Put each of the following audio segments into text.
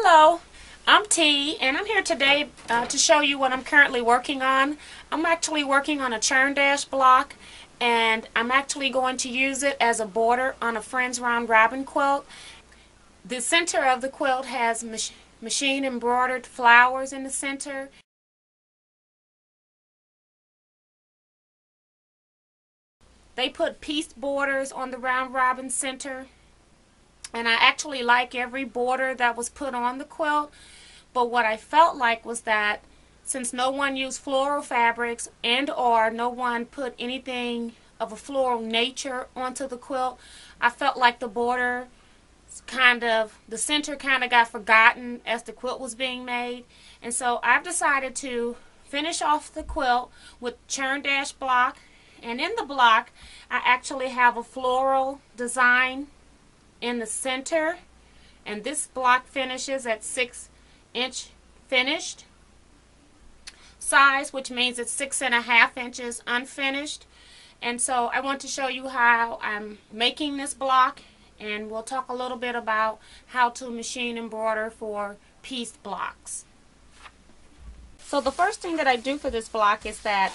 Hello, I'm T, and I'm here today to show you what I'm currently working on. I'm actually working on a churn dash block, and I'm actually going to use it as a border on a Friends Round Robin quilt. The center of the quilt has machine embroidered flowers in the center. They put piece borders on the round robin center, and I actually like every border that was put on the quilt. But what I felt like was that since no one used floral fabrics and or no one put anything of a floral nature onto the quilt, I felt like the border the center kind of got forgotten as the quilt was being made. And so I've decided to finish off the quilt with churn dash block. And in the block, I actually have a floral design in the center. And this block finishes at 6-inch finished size, which means it's 6.5 inches unfinished. And so I want to show you how I'm making this block, and we'll talk a little bit about how to machine embroider for piece blocks. So the first thing that I do for this block is that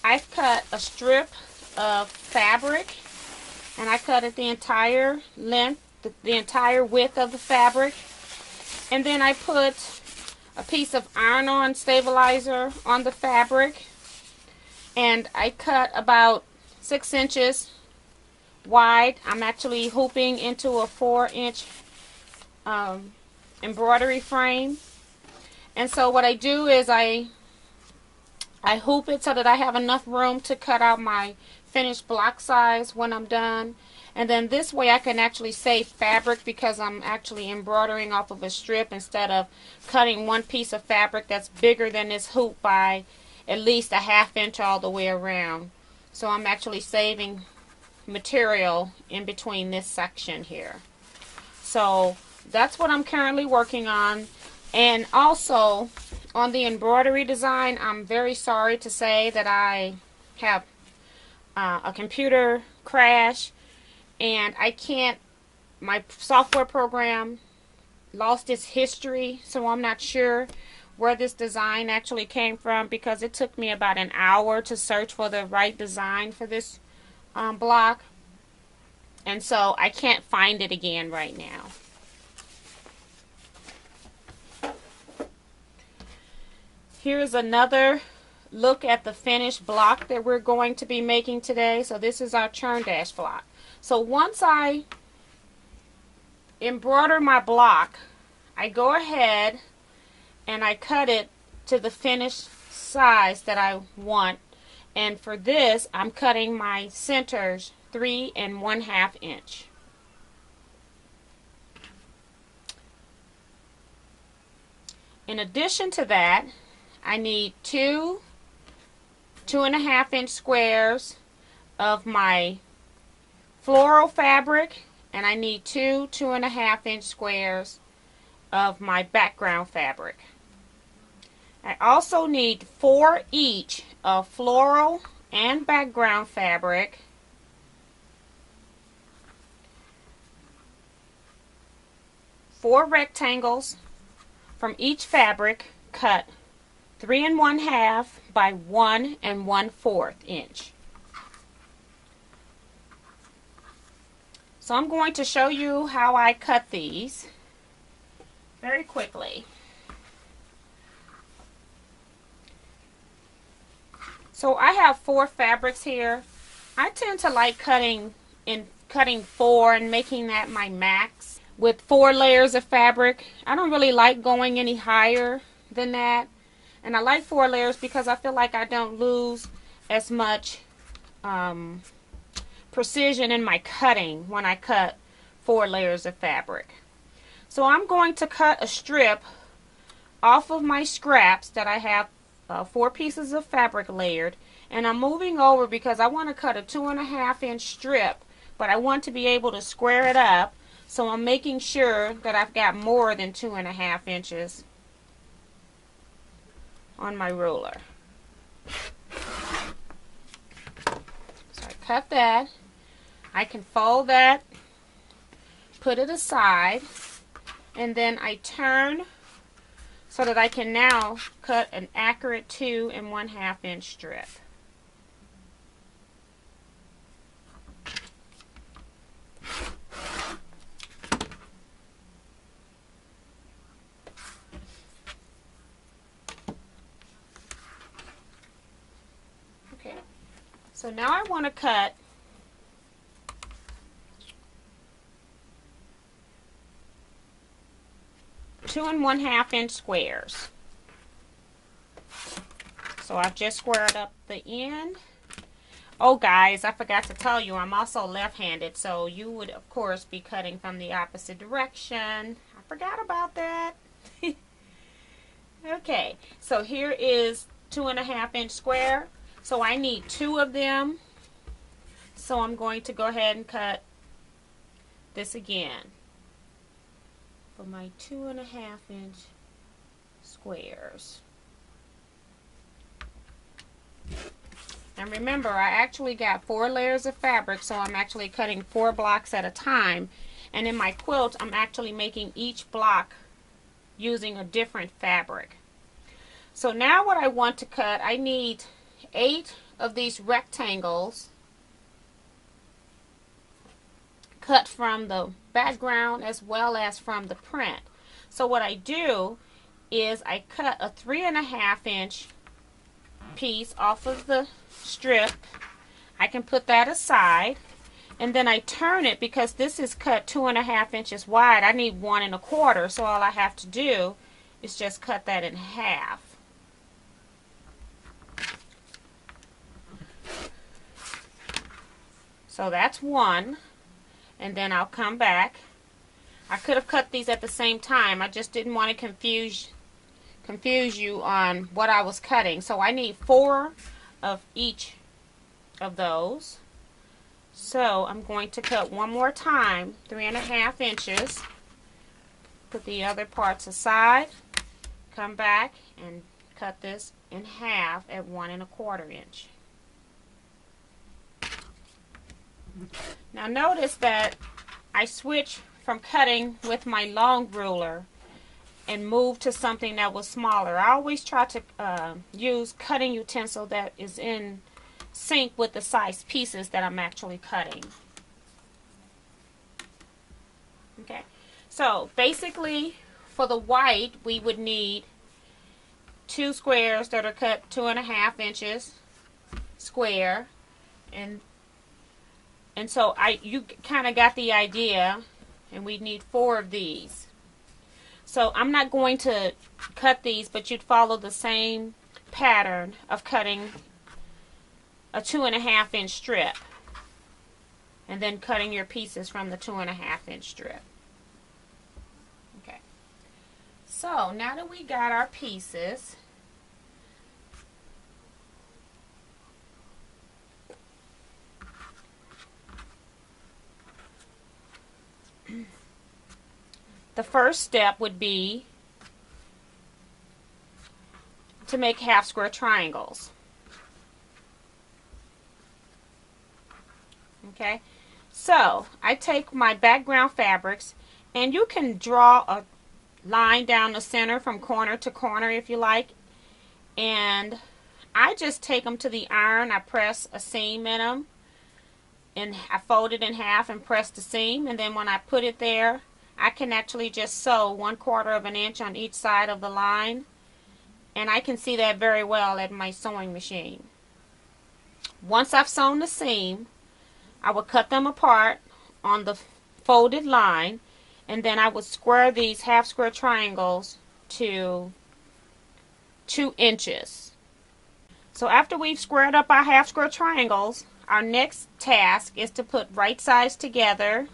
I've cut a strip of fabric, and I cut it the entire length, the entire width of the fabric, and then I put a piece of iron-on stabilizer on the fabric, and I cut about 6 inches wide. I'm actually hooping into a 4-inch embroidery frame. And so what I do is I hoop it so that I have enough room to cut out my finished block size when I'm done. And then this way I can actually save fabric because I'm actually embroidering off of a strip instead of cutting one piece of fabric that's bigger than this hoop by at least a 1/2 inch all the way around. So I'm actually saving material in between this section here. So that's what I'm currently working on. And also on the embroidery design, I'm very sorry to say that I have a computer crash, and my software program lost its history, so I'm not sure where this design actually came from, because it took me about an hour to search for the right design for this block, and so I can't find it again right now. Here's another look at the finished block that we're going to be making today. So this is our churn dash block. So once I embroider my block, I go ahead and I cut it to the finished size that I want. And for this, I'm cutting my centers 3 1/2 inch. In addition to that, I need 2 2.5 inch squares of my floral fabric, and I need 2 2.5 inch squares of my background fabric. I also need 4 each of floral and background fabric, 4 rectangles from each fabric cut 3 1/2 by 1 1/4 inch. So I'm going to show you how I cut these very quickly. So I have 4 fabrics here. I tend to like cutting 4 and making that my max with 4 layers of fabric. I don't really like going any higher than that. And I like 4 layers because I feel like I don't lose as much precision in my cutting when I cut 4 layers of fabric. So I'm going to cut a strip off of my scraps that I have 4 pieces of fabric layered. And I'm moving over because I want to cut a 2.5 inch strip, but I want to be able to square it up. So I'm making sure that I've got more than 2.5 inches on my ruler. So I cut that. I can fold that, put it aside, and then I turn so that I can now cut an accurate 2 1/2 inch strip. Okay, so now I want to cut 2 1/2 inch squares. So I've just squared up the end. Oh guys, I forgot to tell you, I'm also left-handed, so you would of course be cutting from the opposite direction. I forgot about that. Okay, so here is 2 1/2 inch square. So I need 2 of them. So I'm going to go ahead and cut this again for my 2 1/2 inch squares. And remember, I actually got 4 layers of fabric, so I'm actually cutting 4 blocks at a time. And in my quilt, I'm actually making each block using a different fabric. So now what I want to cut, I need 8 of these rectangles cut from the background as well as from the print. So what I do is I cut a 3 1/2 inch piece off of the strip. I can put that aside, and then I turn it because this is cut 2 1/2 inches wide. I need 1 1/4, so all I have to do is just cut that in half. So that's 1, and then I'll come back. I could have cut these at the same time. I just didn't want to confuse you on what I was cutting. So I need 4 of each of those. So I'm going to cut one more time, 3 1/2 inches. Put the other parts aside. Come back and cut this in half at 1 1/4 inch. Now notice that I switch from cutting with my long ruler and move to something that was smaller. I always try to use cutting utensil that is in sync with the size pieces that I'm actually cutting. Okay, so basically for the white we would need 2 squares that are cut 2 1/2 inches square, and so you kind of got the idea, and we need 4 of these. So I'm not going to cut these, but you'd follow the same pattern of cutting a 2 1/2 inch strip and then cutting your pieces from the 2 1/2 inch strip. Okay, so now that we got our pieces, the first step would be to make half square triangles. Okay, so I take my background fabrics, and you can draw a line down the center from corner to corner if you like, and I just take them to the iron. I press a seam in them, and I fold it in half and press the seam, and then when I put it there, I can actually just sew 1/4 of an inch on each side of the line, and I can see that very well at my sewing machine. Once I've sewn the seam, I would cut them apart on the folded line, and then I would square these half square triangles to 2 inches. So after we've squared up our half square triangles, our next task is to put right sides together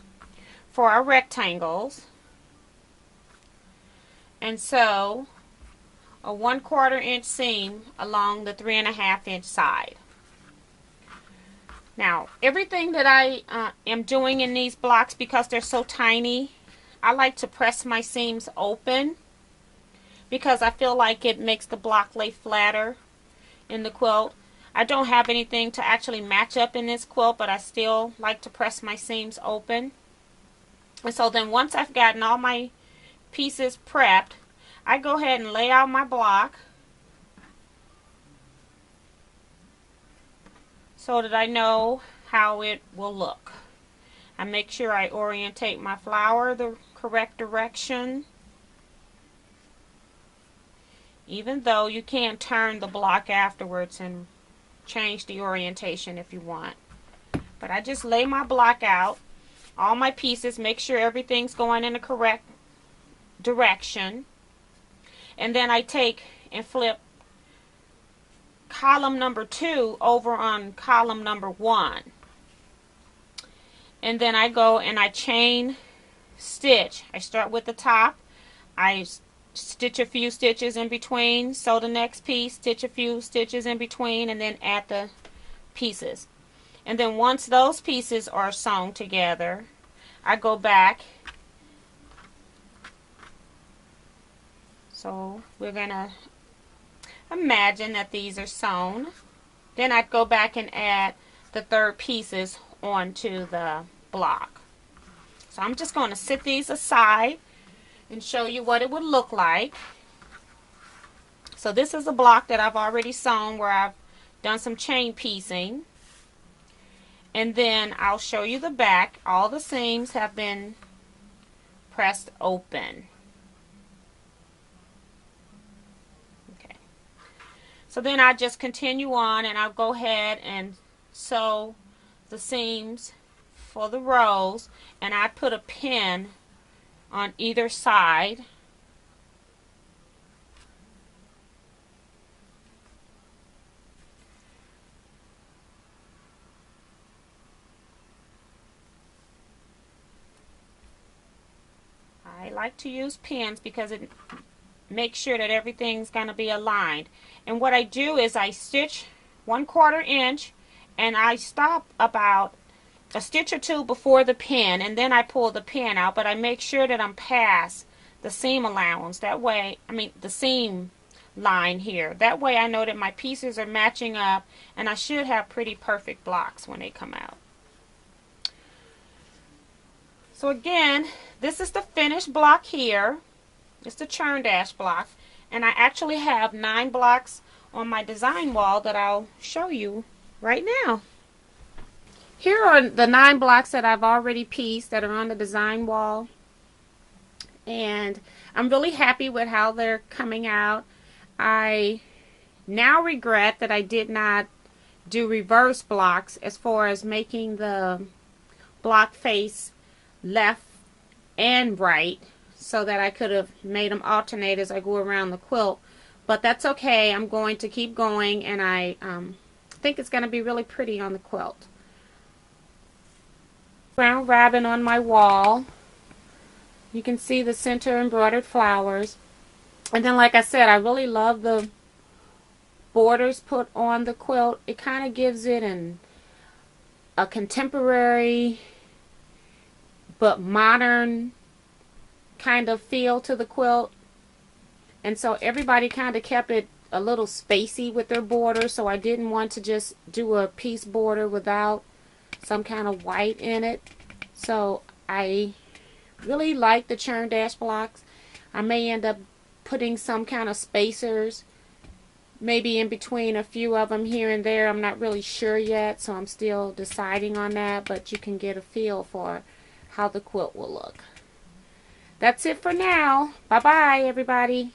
for our rectangles, and sew a 1/4 inch seam along the 3 1/2 inch side. Now everything that I am doing in these blocks, because they're so tiny, I like to press my seams open because I feel like it makes the block lay flatter in the quilt. I don't have anything to actually match up in this quilt, but I still like to press my seams open. And so then once I've gotten all my pieces prepped, I go ahead and lay out my block so that I know how it will look. I make sure I orientate my flower the correct direction, even though you can turn the block afterwards and change the orientation if you want. But I just lay my block out, all my pieces, make sure everything's going in the correct direction. And then I take and flip column number 2 over on column number 1. And then I go and I chain stitch. I start with the top. I stitch a few stitches in between, sew the next piece, stitch a few stitches in between, and then add the pieces. And then once those pieces are sewn together, I go back. So we're going to imagine that these are sewn. Then I'd go back and add the third pieces onto the block. So I'm just going to sit these aside and show you what it would look like. So this is a block that I've already sewn where I've done some chain piecing. And then I'll show you the back. All the seams have been pressed open. Okay. So then I just continue on and I'll go ahead and sew the seams for the rows, and I put a pin on either side. I like to use pins because it makes sure that everything's going to be aligned. And what I do is I stitch 1/4 inch and I stop about a stitch or two before the pin, and then I pull the pin out, but I make sure that I'm past the seam allowance. That way, the seam line here. That way I know that my pieces are matching up, and I should have pretty perfect blocks when they come out. So again, this is the finished block here. It's the churn dash block, and I actually have 9 blocks on my design wall that I'll show you right now. Here are the 9 blocks that I've already pieced that are on the design wall, and I'm really happy with how they're coming out. I now regret that I did not do reverse blocks as far as making the block face left and right, so that I could have made them alternate as I go around the quilt, but that's okay. I'm going to keep going, and I think it's going to be really pretty on the quilt. Brown rabbin on my wall. You can see the center embroidered flowers. And then, like I said, I really love the borders put on the quilt. It kind of gives it a contemporary but modern kind of feel to the quilt. And so everybody kind of kept it a little spacey with their border, so I didn't want to just do a piece border without some kind of white in it. So I really like the churn dash blocks. I may end up putting some kind of spacers maybe in between a few of them here and there. I'm not really sure yet, so I'm still deciding on that, but you can get a feel for how the quilt will look. That's it for now. Bye bye everybody.